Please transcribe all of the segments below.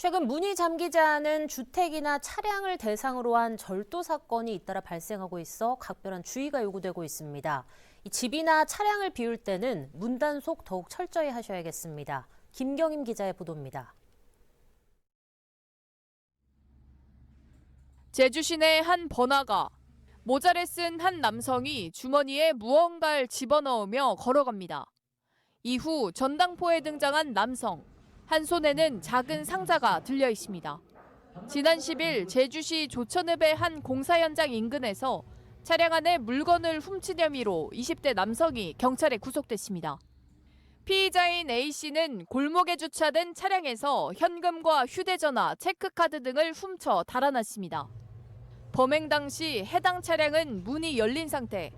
최근 문이 잠기지 않은 주택이나 차량을 대상으로 한 절도 사건이 잇따라 발생하고 있어 각별한 주의가 요구되고 있습니다. 이 집이나 차량을 비울 때는 문 단속 더욱 철저히 하셔야겠습니다. 김경임 기자의 보도입니다. 제주 시내 한 번화가. 모자를 쓴 한 남성이 주머니에 무언가를 집어넣으며 걸어갑니다. 이후 전당포에 등장한 남성. 한 손에는 작은 상자가 들려 있습니다. 지난 10일 제주시 조천읍의 한 공사 현장 인근에서 차량 안에 물건을 훔친 혐의로 20대 남성이 경찰에 구속됐습니다. 피의자인 A씨는 골목에 주차된 차량에서 현금과 휴대전화, 체크카드 등을 훔쳐 달아났습니다. 범행 당시 해당 차량은 문이 열린 상태,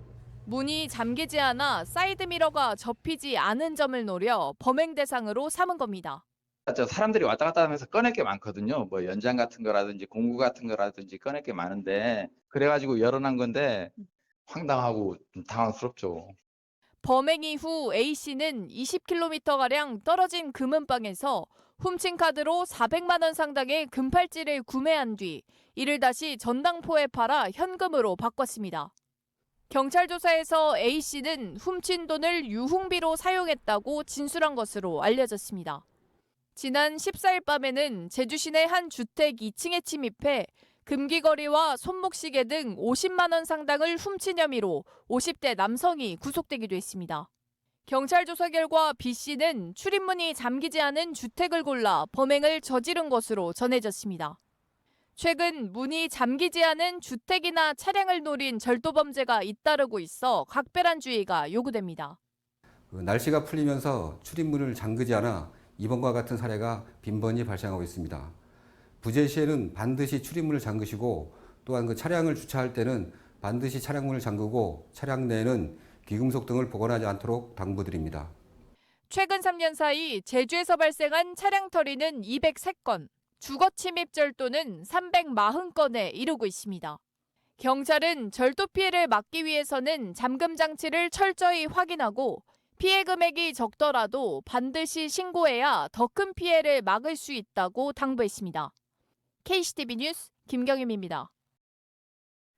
문이 잠기지 않아 사이드미러가 접히지 않은 점을 노려 범행 대상으로 삼은 겁니다. 사람들이 왔다 갔다 하면서 꺼낼 게 많거든요. 뭐 연장 같은 거라든지 공구 같은 거라든지 꺼낼 게 많은데 그래가지고 열어놓은 건데 황당하고 좀 당황스럽죠. 범행 이후 A씨는 20km가량 떨어진 금은방에서 훔친 카드로 400만 원 상당의 금팔찌를 구매한 뒤 이를 다시 전당포에 팔아 현금으로 바꿨습니다. 경찰 조사에서 A씨는 훔친 돈을 유흥비로 사용했다고 진술한 것으로 알려졌습니다. 지난 14일 밤에는 제주 시내 한 주택 2층에 침입해 금귀걸이와 손목시계 등 50만 원 상당을 훔친 혐의로 50대 남성이 구속되기도 했습니다. 경찰 조사 결과 B씨는 출입문이 잠기지 않은 주택을 골라 범행을 저지른 것으로 전해졌습니다. 최근 문이 잠기지 않은 주택이나 차량을 노린 절도 범죄가 잇따르고 있어 각별한 주의가 요구됩니다. 날씨가 풀리면서 출입문을 잠그지 않아 이번과 같은 사례가 빈번히 발생하고 있습니다. 부재 시에는 반드시 출입문을 잠그시고 또한 차량을 주차할 때는 반드시 차량문을 잠그고 차량 내에는 귀금속 등을 보관하지 않도록 당부드립니다. 최근 3년 사이 제주에서 발생한 차량 털이는 203건, 주거 침입 절도는 340건에 이르고 있습니다. 경찰은 절도 피해를 막기 위해서는 잠금 장치를 철저히 확인하고 피해 금액이 적더라도 반드시 신고해야 더 큰 피해를 막을 수 있다고 당부했습니다. KCTV 뉴스 김경임입니다.